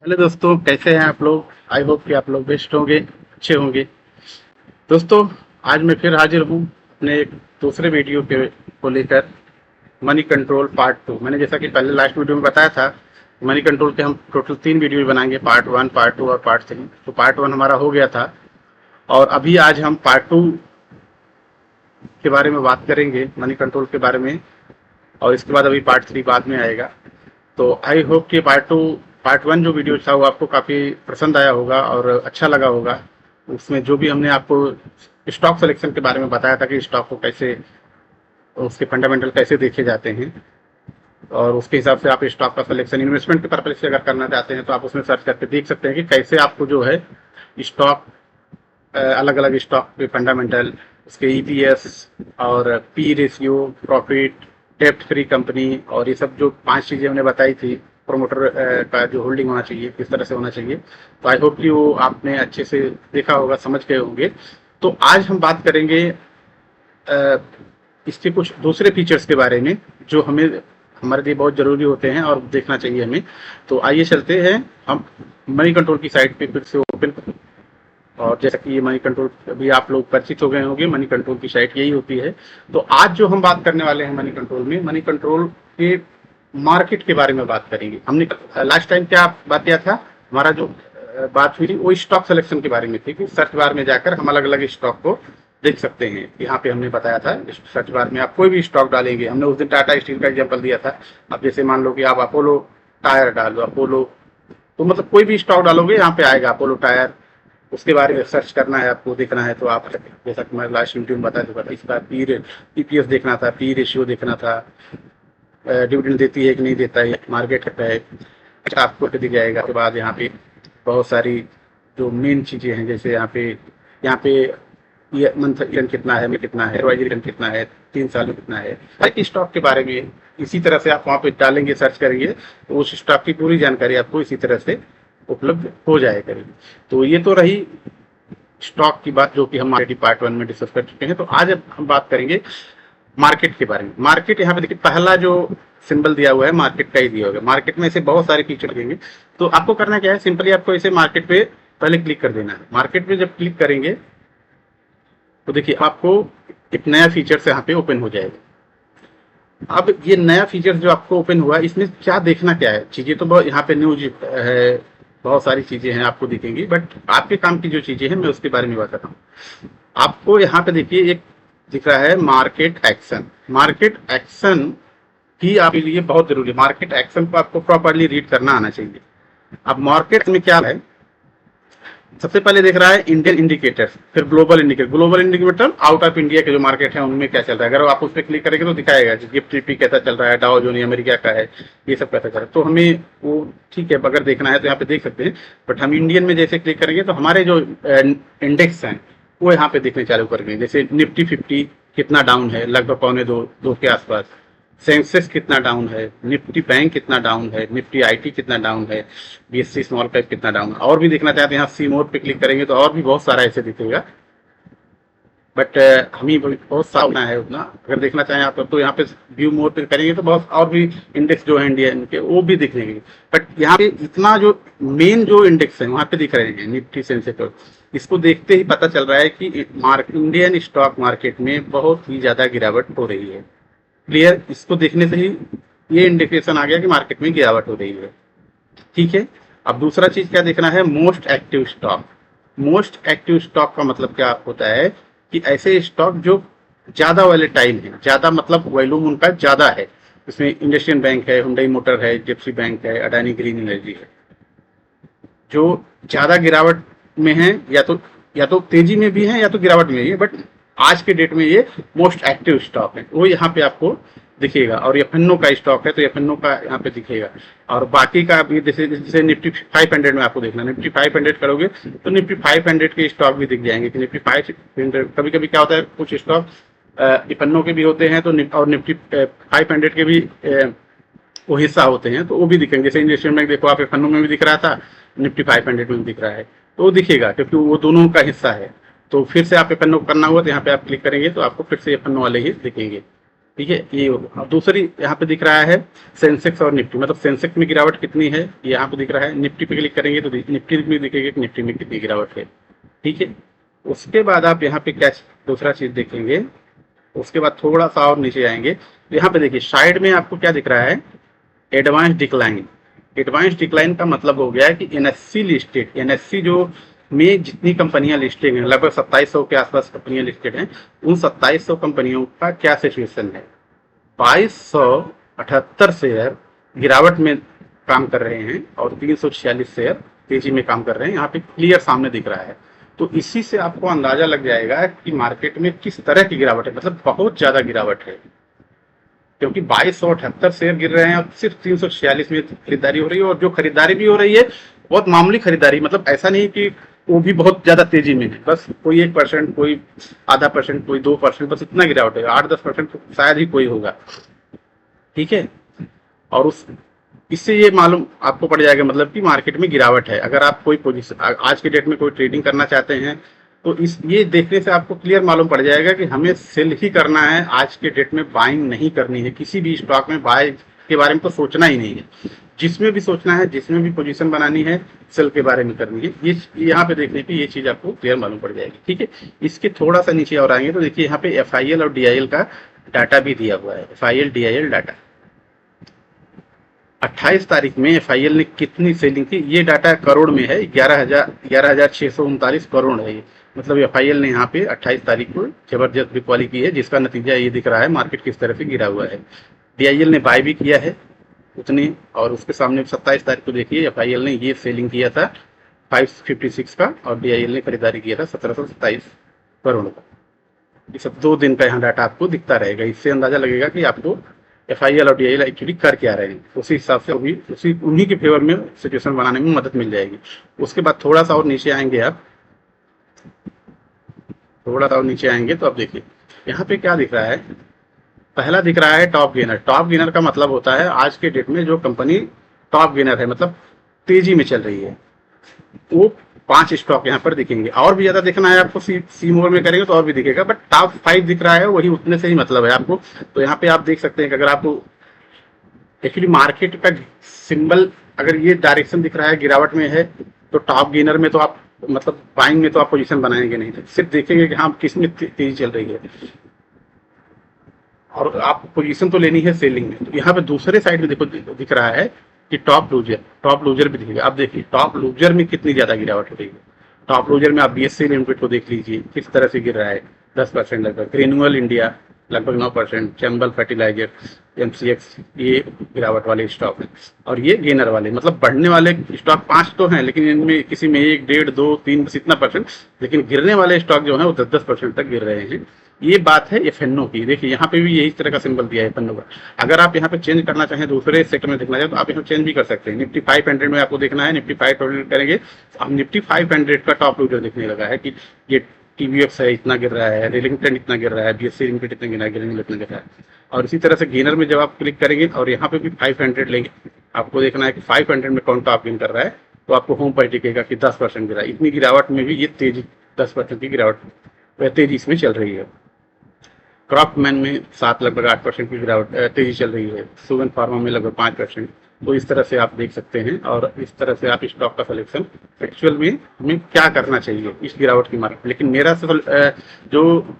Hello दोस्तों, कैसे हैं आप लोग। आई होप कि आप लोग बेस्ट होंगे, अच्छे होंगे। दोस्तों, आज मैं फिर हाजिर हूँ अपने एक दूसरे वीडियो के को लेकर। Money control part 2। मैंने जैसा कि पहले लास्ट वीडियो में बताया था, मनी कंट्रोल के हम टोटल 3 वीडियो बनाएंगे, पार्ट 1, पार्ट 2 और पार्ट 3। तो पार्ट 1 हमारा हो गया था और अभी आज हम पार्ट 2 के बारे में बात करेंगे, मनी कंट्रोल के बारे में। और इसके बाद अभी पार्ट 3 बाद में आएगा। तो आई होप कि पार्ट 1 जो वीडियो था वो आपको काफ़ी पसंद आया होगा और अच्छा लगा होगा। उसमें जो भी हमने आपको स्टॉक सिलेक्शन के बारे में बताया था कि स्टॉक को कैसे, उसके फंडामेंटल कैसे देखे जाते हैं और उसके हिसाब से आप स्टॉक का सिलेक्शन इन्वेस्टमेंट के पर्पज से अगर करना चाहते हैं तो आप उसमें सर्च करके देख सकते हैं कि कैसे आपको जो है स्टॉक, अलग अलग स्टॉक के फंडामेंटल, उसके ईपीएस और पी रेशियो, प्रॉफिट, डेप्ट फ्री कंपनी और ये सब जो 5 चीज़ें हमने बताई थी, प्रोमोटर का जो होल्डिंग होना चाहिए किस तरह से होना चाहिए। तो आई होप कि वो आपने अच्छे से देखा होगा, समझ गए होंगे। तो आज हम बात करेंगे इसके कुछ दूसरे फीचर्स के बारे में जो हमें, हमारे लिए बहुत ज़रूरी होते हैं और देखना चाहिए हमें। तो आइए चलते हैं हम मनी कंट्रोल की साइट पे फिर से ओपन। और जैसा कि ये मनी कंट्रोल अभी आप लोग परिचित हो गए होंगे, मनी कंट्रोल की साइट यही होती है। तो आज जो हम बात करने वाले हैं मनी कंट्रोल में, मनी कंट्रोल के मार्केट के बारे में बात करेंगे। हमने लास्ट टाइम क्या बात किया था, हमारा जो बात हुई थी वो स्टॉक सिलेक्शन के बारे में थी कि सर्च बार में जाकर हम अलग अलग स्टॉक को देख सकते हैं। यहाँ पे हमने बताया था सर्च बार में आप कोई भी स्टॉक डालेंगे, हमने उस दिन टाटा स्टील का एग्जाम्पल दिया था। अब जैसे मान लो कि आप अपोलो टायर डालो, अपोलो, तो मतलब कोई भी स्टॉक डालोगे यहाँ पे आएगा अपोलो टायर। उसके बारे में सर्च करना है, आपको देखना है तो आप, जैसा कि मैं लास्ट वीडियो में बता चुका था, इसका पीपीएस देखना था, पी रेशियो देखना था, डिविडेंड देती है कि नहीं देता है, मार्केट है, आपको दिख जाएगा। उसके बाद यहाँ पे बहुत सारी जो मेन चीज़ें हैं, जैसे यहाँ पे ये मंथ रिटर्न कितना है, में कितना है, वाइज रिटर्न कितना है, 3 साल में कितना है, हर एक स्टॉक के बारे में इसी तरह से आप वहाँ पे डालेंगे, सर्च करेंगे तो उस स्टॉक की पूरी जानकारी आपको इसी तरह से उपलब्ध हो जाया करेगी। तो ये तो रही स्टॉक की बात जो कि हम ऑलरेडी पार्ट 1 में डिस्कस कर चुके हैं। तो आज अब हम बात करेंगे मार्केट के बारे में। मार्केट यहाँ पे देखिए, पहला जो सिंबल दिया हुआ है मार्केट का ही दिया हुआ है। मार्केट में ऐसे बहुत सारे फीचर दिखेंगे। तो आपको करना क्या है, सिंपली आपको ऐसे मार्केट पे पहले क्लिक कर देना है। मार्केट पे जब क्लिक करेंगे तो देखिए आपको एक नया फीचर यहाँ पे ओपन हो जाएगा। अब ये नया फीचर जो आपको ओपन हुआ, इसमें क्या देखना क्या है, चीजें तो बहुत यहाँ पे न्यूज है, बहुत सारी चीजें हैं आपको दिखेंगी, बट आपके काम की जो चीजें हैं मैं उसके बारे में बताता हूँ। आपको यहाँ पे देखिए एक दिख रहा है मार्केट एक्शन। मार्केट एक्शन ही आपके लिए बहुत जरूरी है। मार्केट एक्शन को आपको प्रॉपरली रीड करना आना चाहिए। अब मार्केट में क्या है, सबसे पहले देख रहा है इंडियन इंडिकेटर्स, फिर global indicator. Global indicator out of India के जो मार्केट है उनमें क्या चल रहा है, अगर आप उस पर क्लिक करेंगे तो दिखाएगा कि निफ्टी टीपी कैसा चल रहा है, डाउ जोनी अमेरिका का है, ये सब कैसा चल रहा है। तो हमें वो ठीक है, अगर देखना है तो यहाँ पे देख सकते हैं। बट हम इंडियन में जैसे क्लिक करेंगे तो हमारे जो इंडेक्स हैं वो यहाँ पे देखने चालू करेंगे। जैसे निफ्टी 50 कितना डाउन है, लगभग पौने दो के आसपास। सेंसेक्स कितना डाउन है, निफ्टी बैंक कितना डाउन है, निफ्टी आईटी कितना डाउन है, बीएससी स्मॉल कैप कितना डाउन है। और भी देखना चाहते हैं यहाँ सी मोड पे क्लिक करेंगे तो और भी बहुत सारा ऐसे दिखेगा। बट हमें बहुत सारा है उतना, अगर देखना चाहें आप तो यहाँ पे व्यू मोड पे करेंगे तो बहुत और भी इंडेक्स जो है इंडियन के वो भी दिखेंगे। बट यहाँ पे इतना जो मेन जो इंडेक्स है वहाँ पे दिख रहे हैं निफ्टी सेंसेक्स, इसको देखते ही पता चल रहा है कि इंडियन स्टॉक मार्केट में बहुत ही ज्यादा गिरावट हो रही है। क्लियर, इसको देखने से ही ये इंडिकेशन आ गया कि मार्केट में गिरावट हो रही है। ठीक है, अब दूसरा चीज क्या देखना है, most active stock. Most active stock का मतलब क्या होता है कि ऐसे स्टॉक जो ज्यादा वाले टाइम है, ज्यादा मतलब वॉल्यूम उनका ज्यादा है। इसमें इंडस्ट्रियल बैंक है, हुंडई मोटर है, जिप्सी बैंक है, अडानी ग्रीन एनर्जी है, जो ज्यादा गिरावट में है, या तो तेजी में भी है या तो गिरावट में है, बट आज के डेट में ये मोस्ट एक्टिव स्टॉक है, वो यहाँ पे आपको दिखेगा। और एफएनओ का स्टॉक है तो एफएनओ का यहाँ पे दिखेगा। और बाकी का भी जैसे जैसे निफ्टी 500 में आपको देखना, निफ्टी 500 करोगे तो निफ्टी 500 के स्टॉक भी दिख जाएंगे कि निफ्टी 500। कभी कभी क्या होता है, कुछ स्टॉक एफएनओ के भी होते हैं तो और निफ्टी 500 के भी वो हिस्सा होते हैं तो वो भी दिखेंगे। जैसे इंडस्ट्रियल बैंक देखो आप, एफएनओ में भी दिख रहा था, निफ्टी 500 में भी दिख रहा है, तो वो दिखेगा क्योंकि वो दोनों का हिस्सा है। तो फिर से आप एफएनओ करना हुआ तो यहाँ पे आप क्लिक करेंगे तो आपको फिर से एफएनओ वाले ही दिखेंगे। ठीक है, ये अब दूसरी यहाँ पे दिख रहा है सेंसेक्स और निफ्टी, मतलब सेंसेक्स में गिरावट कितनी है ये यहाँ पे दिख रहा है। निफ्टी पे क्लिक करेंगे तो निफ्टी में दिखेगा कि निफ्टी में कितनी गिरावट है। ठीक है, उसके बाद आप यहाँ पे क्या दूसरा चीज देखेंगे, उसके बाद थोड़ा सा और नीचे आएंगे तो यहाँ पे देखिए साइड में आपको क्या दिख रहा है, एडवांस डिक्लाइन। एडवांस डिक्लाइन का मतलब हो गया है कि एनएससी लिस्टेड, एनएससी जो में जितनी कंपनियां लिस्टेड हैं, लगभग 2700 के आसपास कंपनियां लिस्टेड हैं, उन 2700 कंपनियों का क्या सिचुएशन है। 2278 शेयर गिरावट में काम कर रहे हैं और 346 शेयर तेजी में काम कर रहे हैं, यहाँ पे क्लियर सामने दिख रहा है। तो इसी से आपको अंदाजा लग जाएगा कि मार्केट में किस तरह की गिरावट है, मतलब बहुत ज्यादा गिरावट है, क्योंकि 2278 शेयर गिर रहे हैं और सिर्फ 346 में खरीदारी हो रही है, और जो खरीदारी भी हो रही है बहुत मामूली खरीदारी, मतलब ऐसा नहीं कि वो भी बहुत ज्यादा तेजी में है, बस कोई 1%, कोई आधा परसेंट, कोई 2%, बस इतना गिरावट है। 8-10% तो शायद ही कोई होगा। ठीक है, और उस इससे ये मालूम आपको पड़ जाएगा मतलब कि मार्केट में गिरावट है। अगर आप कोई पोजीशन आज के डेट में कोई ट्रेडिंग करना चाहते हैं तो इस ये देखने से आपको क्लियर मालूम पड़ जाएगा कि हमें सेल ही करना है, आज के डेट में बाइंग नहीं करनी है। किसी भी स्टॉक में बाय के बारे में तो सोचना ही नहीं है, जिसमें भी सोचना है, जिसमें भी पोजीशन बनानी है, सेल के बारे में करनी है। ये यहाँ पे देखने पे ये चीज आपको क्लियर मालूम पड़ जाएगी। ठीक है, इसके थोड़ा सा नीचे और आएंगे तो देखिए यहाँ पे FIL और DIL का डाटा भी दिया हुआ है। FIL DIL डाटा 28 तारीख में FIL ने कितनी सेलिंग की, ये डाटा करोड़ में है, 11,639 करोड़ है ये। मतलब FIL ने यहाँ पे 28 तारीख को जबरदस्त बिकवाली की है, जिसका नतीजा ये दिख रहा है मार्केट किस तरह से गिरा हुआ है। DIL ने बाय भी किया है उतनी, और उसके सामने 27 तारीख को देखिए FIL ने ये सेलिंग किया था 556 का, और DIL ने खरीदारी किया था 1727 करोड़ का। ये सब 2 दिन का यहाँ डाटा आपको दिखता रहेगा, इससे अंदाजा लगेगा कि आपको FIL और DIL एक्चुअली कर क्या रहे हैं। उसी हिसाब से उन्हीं के फेवर में सिचुएशन बनाने में मदद मिल जाएगी। उसके बाद थोड़ा सा और नीचे आएंगे आप, थोड़ा सा और नीचे आएंगे तो अब देखिए यहाँ पे क्या दिख रहा है। पहला दिख रहा है टॉप गेनर। टॉप गेनर का मतलब होता है आज के डेट में जो कंपनी टॉप गेनर है, मतलब तेजी में चल रही है, वो 5 स्टॉक यहाँ पर दिखेंगे। और भी ज्यादा देखना है आपको, सी मोर में करेंगे तो और भी दिखेगा, बट टॉप 5 दिख रहा है, वही उतने से ही मतलब है आपको। तो यहाँ पे आप देख सकते हैं कि अगर आपको एक्चुअली मार्केट का सिंबल अगर ये डायरेक्शन दिख रहा है गिरावट में है, तो टॉप गेनर में तो आप मतलब बाइंग में तो आप पोजीशन बनाएंगे नहीं, सिर्फ देखेंगे कि हाँ किस में तेजी चल रही है, और आप पोजीशन तो लेनी है सेलिंग में। तो यहाँ पे दूसरे साइड में देखो दिख रहा है कि टॉप लूजर भी दिखेगा। अब देखिए टॉप लूजर में कितनी ज्यादा गिरावट हो रही है। टॉप लूजर में आप BSE लिमिटेड को देख लीजिए किस तरह से गिर रहा है, 10% लगभग। ग्रेनुअल इंडिया लगभग 9%, चंबल फर्टिलाइजर, MCX ये गिरावट वाले स्टॉक है, और ये गेनर वाले, मतलब बढ़ने वाले स्टॉक 5 तो हैं, लेकिन इनमें किसी में 1, 1.5, 2, 3 बस इतना परसेंट, लेकिन गिरने वाले स्टॉक जो है वो 10-10% तक गिर रहे हैं। ये बात है FNO की। देखिए यहाँ पे भी यही तरह का सिंबल दिया है FNO का। अगर आप यहाँ पे चेंज करना चाहें, दूसरे सेक्टर में देखना चाहें तो आप यहाँ चेंज भी कर सकते हैं। निफ्टी 500 में आपको देखना है, निफ्टी 500 करेंगे, अब निफ्टी 500 का टॉप लूजर दिखने लगा है कि ये TVX है इतना गिर रहा है, रेलिंगटन इतना गिर रहा है, BSE लिमिटेड इतना गिर रहा है, ग्रेनुअल इतना गिर रहा है। और इसी तरह से गेनर में जब आप क्लिक करेंगे और यहाँ पे भी 500 लेंगे, आपको देखना है कि 500 में कौन टॉप गेन कर रहा है, तो आपको होम पर दिखेगा कि 10% गिरा। इतनी गिरावट में भी ये तेजी 10% की गिरावट तेजी इसमें चल रही है। क्रॉपमैन में 7 लगभग 8% की गिरावट तेजी चल रही है। सुगन फार्मा में लगभग 5%। तो इस तरह से आप देख सकते हैं, और इस तरह से आप स्टॉक का सिलेक्शन एक्चुअल में हमें क्या करना चाहिए इस गिरावट की मार्केट। लेकिन मेरा जो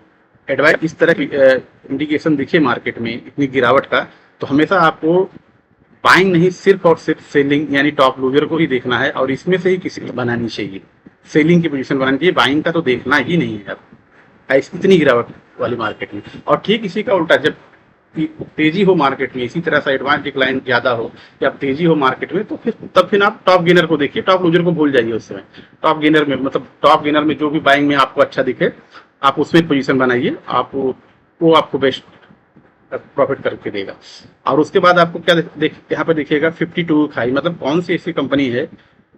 एडवाइस इस तरह की इंडिकेशन दिखे मार्केट में इतनी गिरावट का, तो हमेशा आपको बाइंग नहीं, सिर्फ और सिर्फ सेलिंग यानी टॉप लूजर को ही देखना है, और इसमें से ही किसी को बनानी चाहिए, सेलिंग की पोजीशन बनानी चाहिए, बाइंग का तो देखना ही नहीं है आप इतनी गिरावट वाली मार्केट में। और ठीक इसी का उल्टा, जब तेजी हो मार्केट में, इसी तरह से एडवांस डिक्लाइन ज्यादा हो या तेजी हो मार्केट में, तो फिर आप टॉप गेनर को देखिए, टॉप लूजर को भूल जाइए उस समय। टॉप गेनर में मतलब टॉप गेनर में जो भी बाइंग में आपको अच्छा दिखे आप उसमें पोजीशन बनाइए, आप वो आपको बेस्ट प्रॉफिट करके देगा। और उसके बाद आपको क्या यहाँ पे देखिएगा 52 खाई, मतलब कौन सी ऐसी कंपनी है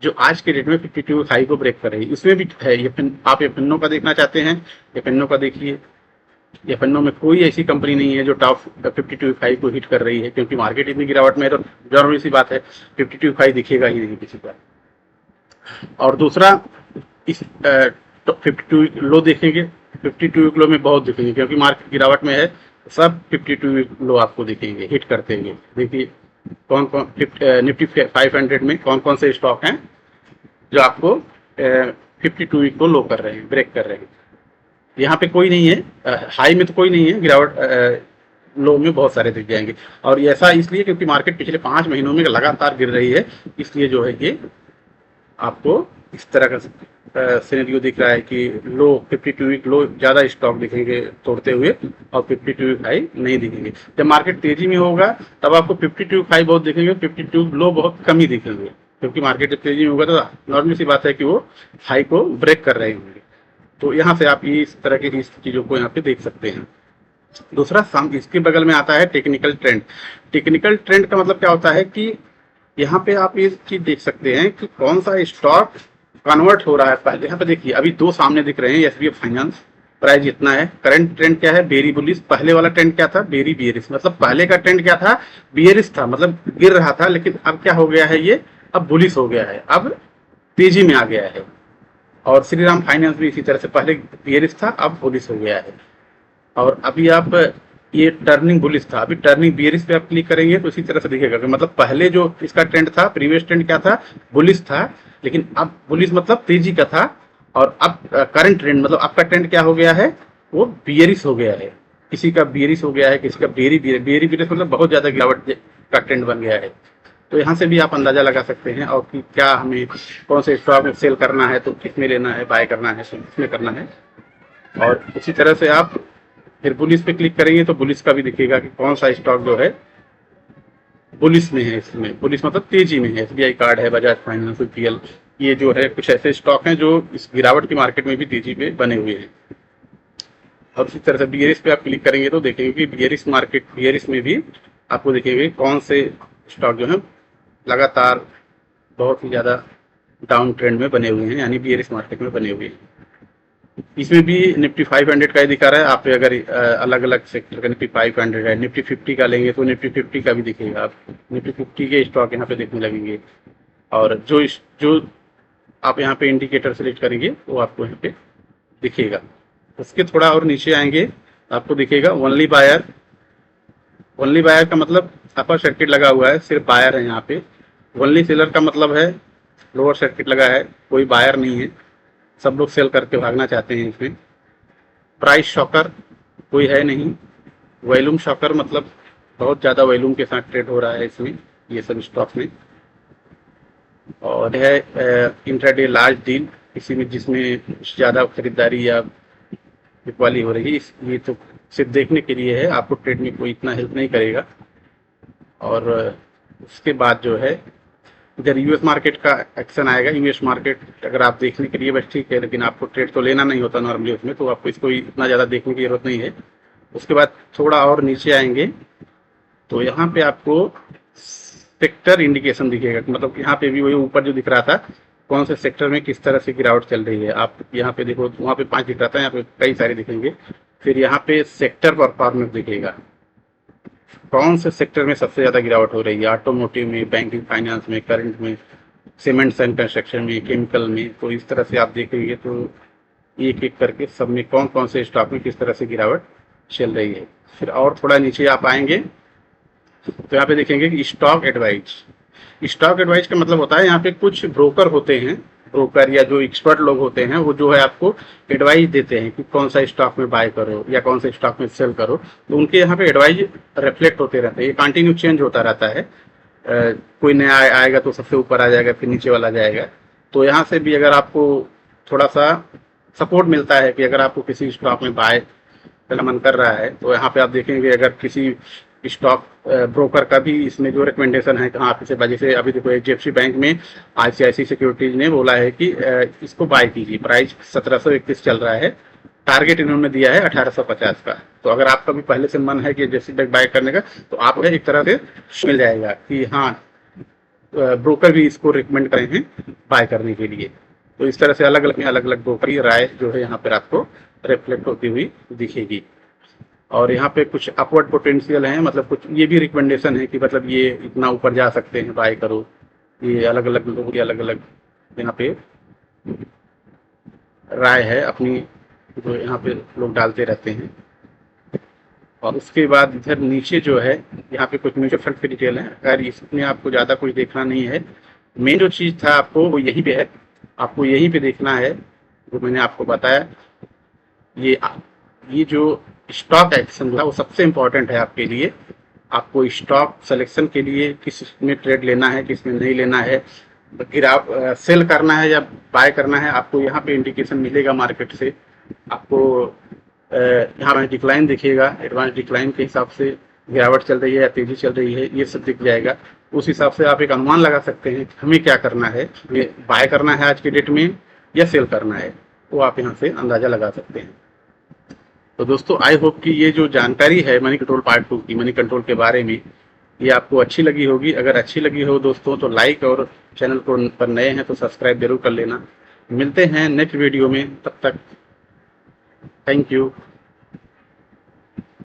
जो आज के डेट में 52 खाई को ब्रेक कर रही है, उसमें भी है। आप FNO का देखना चाहते हैं, FNO का देखिए। FNO में कोई ऐसी कंपनी नहीं है जो टॉप 52 को हिट कर रही है, क्योंकि मार्केट इतनी गिरावट में है, तो जरूरी सी बात है 52 दिखेगा ही नहीं किसी का। और दूसरा इस 52 लो देखेंगे, 52 लो में बहुत दिखेंगे, क्योंकि मार्केट गिरावट में है, सब 52 वीक लो आपको दिखेंगे हिट करते हुए। देखिए कौन कौन निफ्टी 500 में कौन कौन से स्टॉक हैं जो आपको 52 वीक को लो कर रहे हैं, ब्रेक कर रहे हैं। यहाँ पे कोई नहीं है, हाई में तो कोई नहीं है, गिरावट लो में बहुत सारे दिख जाएंगे। और ऐसा इसलिए क्योंकि मार्केट पिछले 5 महीनों में लगातार गिर रही है, इसलिए जो है ये आपको इस तरह का सिनेरियो दिख रहा है कि लो 52 वीक लो ज़्यादा स्टॉक दिखेंगे तोड़ते हुए और 52 वीक हाई नहीं दिखेंगे। जब मार्केट तेजी में होगा तब आपको 52 हाई बहुत दिखेंगे, 52 लो बहुत कम ही दिखेंगे, क्योंकि मार्केट जब तेजी में होगा तो नॉर्मल सी बात है कि वो हाई को ब्रेक कर रहे होंगे। तो यहाँ से आप ये इस तरह की चीज़ों को यहाँ पे देख सकते हैं। दूसरा इसके बगल में आता है टेक्निकल ट्रेंड। टेक्निकल ट्रेंड का मतलब क्या होता है कि यहाँ पे आप ये चीज देख सकते हैं कि कौन सा स्टॉक कन्वर्ट हो रहा है। पहले यहाँ पे देखिए अभी दो सामने दिख रहे हैं, एसबीआई फाइनेंस प्राइस इतना है। करंट ट्रेंड क्या है, बेरी बुलिश। पहले वाला ट्रेंड क्या था, बेरी बियरिश। मतलब पहले का ट्रेंड क्या था, बियरिश था, मतलब गिर रहा था, लेकिन अब क्या हो गया है, ये अब बुलिश हो गया है, अब तेजी में आ गया है। और श्रीराम फाइनेंस भी इसी तरह से पहले बियरिश था, अब बुलिश हो गया है। और अभी आप ये टर्निंग बुलिश था, अभी टर्निंग बियरिश पे आप क्लिक करेंगे तो इसी तरह से दिखेगा। मतलब पहले जो इसका ट्रेंड था, प्रीवियस ट्रेंड क्या था, बुलिश था, लेकिन अब बुलिश मतलब तेजी का था। और अब करंट ट्रेंड मतलब आपका ट्रेंड क्या हो गया है, वो बियरिश हो गया है। किसी का बियरिश हो गया है, किसी का बेरी बियरिश मतलब बहुत ज्यादा गिरावट का ट्रेंड बन गया है। तो यहाँ से भी आप अंदाजा लगा सकते हैं। और कि क्या हमें कौन से स्टॉक में सेल करना है तो किसमें लेना है, बाय करना है तो किसमें करना है। और उसी तरह से आप फिर बुलिश पे क्लिक करेंगे तो बुलिश का भी दिखेगा कि कौन सा स्टॉक जो है बुलिश में है। इसमें बुलिश मतलब तेजी में है, एसबीआई कार्ड है, बजाज फाइनेंस, पीएल, ये जो है कुछ ऐसे स्टॉक हैं जो इस गिरावट की मार्केट में भी तेजी पे बने हुए हैं। और उसी तरह से बियरिश पे आप क्लिक करेंगे तो देखेंगे कि बियरिश में भी आपको देखेंगे कौन से स्टॉक जो है लगातार बहुत ही ज्यादा डाउन ट्रेंड में बने हुए हैं, यानी बियरिश मार्केट में बने हुए हैं। इसमें भी निफ्टी 500 का ही दिखा रहा है। आप अगर अलग अलग सेक्टर का निफ्टी 500 है, निफ्टी 50 का लेंगे तो निफ्टी 50 का भी दिखेगा। आप निफ्टी 50 के स्टॉक यहाँ पे देखने लगेंगे। और जो आप यहाँ पे इंडिकेटर सेलेक्ट करेंगे वो आपको यहाँ पे दिखेगा। उसके थोड़ा और नीचे आएंगे आपको दिखेगा ओनली बायर। ओनली बायर का मतलब अपर सर्किट लगा हुआ है, सिर्फ बायर है यहाँ पे। ओनली सेलर का मतलब है लोअर सर्किट लगा है, कोई बायर नहीं है, सब लोग सेल करके भागना चाहते हैं इसमें। प्राइस शॉकर कोई है नहीं। वॉल्यूम शॉकर मतलब बहुत ज़्यादा वॉल्यूम के साथ ट्रेड हो रहा है इसमें, ये सब स्टॉक में। और है इंट्राडे लार्ज डील, इसी में जिसमें ज़्यादा खरीदारी या बिकवाली हो रही है। ये तो सिर्फ देखने के लिए है, आपको ट्रेड में कोई इतना हेल्प नहीं करेगा। और उसके बाद जो है इधर यूएस मार्केट का एक्शन आएगा। यूएस मार्केट अगर आप देखने के लिए बस ठीक है, लेकिन आपको ट्रेड तो लेना नहीं होता नॉर्मली उसमें, तो आपको इसको इतना ज़्यादा देखने की जरूरत नहीं है। उसके बाद थोड़ा और नीचे आएंगे तो यहाँ पे आपको सेक्टर इंडिकेशन दिखेगा। मतलब यहाँ पे भी वही ऊपर जो दिख रहा था, कौन से सेक्टर में किस तरह से गिरावट चल रही है। आप यहाँ पे देखो, वहाँ पे 5 दिख रहा था, यहाँ पे कई सारे दिखेंगे। फिर यहाँ पे सेक्टर परफॉर्मेंस दिखेगा, कौन से सेक्टर में सबसे ज्यादा गिरावट हो रही है, ऑटोमोटिव में, बैंकिंग फाइनेंस में, करंट में, सीमेंट्स एंड कंस्ट्रक्शन में, केमिकल में। तो इस तरह से आप देखेंगे तो एक एक करके सब में कौन कौन से स्टॉक में किस तरह से गिरावट चल रही है। फिर और थोड़ा नीचे आप आएंगे तो यहाँ पे देखेंगे कि स्टॉक एडवाइज। स्टॉक एडवाइज का मतलब होता है यहाँ पे कुछ ब्रोकर होते हैं, ब्रोकर या जो एक्सपर्ट लोग होते हैं, वो जो है आपको एडवाइस देते हैं कि कौन सा स्टॉक में बाय करो या कौन सा स्टॉक में सेल करो। तो उनके यहाँ पे एडवाइस रिफ्लेक्ट होते रहते हैं, ये कंटिन्यू चेंज होता रहता है। कोई नया आएगा तो सबसे ऊपर आ जाएगा, फिर नीचे वाला जाएगा। तो यहाँ से भी अगर आपको थोड़ा सा सपोर्ट मिलता है कि अगर आपको किसी स्टॉक में बाय करना मन कर रहा है, तो यहाँ पे आप देखेंगे अगर किसी स्टॉक ब्रोकर का भी इसमें जो रिकमेंडेशन है कि हाँ आप इसे, जैसे अभी देखो एचडीएफसी बैंक में आईसीआईसीआई सिक्योरिटीज ने बोला है कि इसको बाय कीजिए, प्राइस 1731 चल रहा है, टारगेट इन्होंने दिया है 1850 का। तो अगर आपका भी पहले से मन है कि एचडीएफसी बैंक बाय करने का, तो आपको एक तरह से मिल जाएगा कि हाँ ब्रोकर भी इसको रिकमेंड करे हैं बाय करने के लिए। तो इस तरह से अलग अलग ब्रोकर की राय जो है यहाँ पर आपको रिफ्लेक्ट होती हुई दिखेगी। और यहाँ पे कुछ अपवर्ड पोटेंशियल है, मतलब कुछ ये भी रिकमेंडेशन है कि मतलब ये इतना ऊपर जा सकते हैं, बाय करो। ये अलग अलग लोगों की अलग अलग यहाँ पे राय है अपनी, जो यहाँ पे लोग डालते रहते हैं। और उसके बाद इधर नीचे जो है यहाँ पे कुछ म्यूचुअल फंड की डिटेल है। अगर इसमें आपको ज़्यादा कुछ देखना नहीं है, मेन जो चीज़ था आपको वो यहीं पे है, आपको यहीं पे देखना है जो मैंने आपको बताया। ये ये जो स्टॉक एक्शन था वो सबसे इम्पोर्टेंट है आपके लिए। आपको स्टॉक सिलेक्शन के लिए किस में ट्रेड लेना है, किस में नहीं लेना है, गिराव सेल करना है या बाय करना है, आपको यहाँ पे इंडिकेशन मिलेगा मार्केट से। आपको यहाँ पे डिक्लाइन दिखेगा, एडवांस डिक्लाइन के हिसाब से गिरावट चल रही है या तेजी चल रही है, ये सब दिख जाएगा। उस हिसाब से आप एक अनुमान लगा सकते हैं कि हमें क्या करना है, हमें बाय करना है आज के डेट में या सेल करना है, वो आप यहाँ से अंदाजा लगा सकते हैं। तो दोस्तों आई होप कि ये जो जानकारी है मनी कंट्रोल पार्ट 2 की, मनी कंट्रोल के बारे में, ये आपको अच्छी लगी होगी। अगर अच्छी लगी हो दोस्तों तो लाइक, और चैनल को पर नए हैं तो सब्सक्राइब जरूर कर लेना। मिलते हैं नेक्स्ट वीडियो में, तब तक थैंक यू।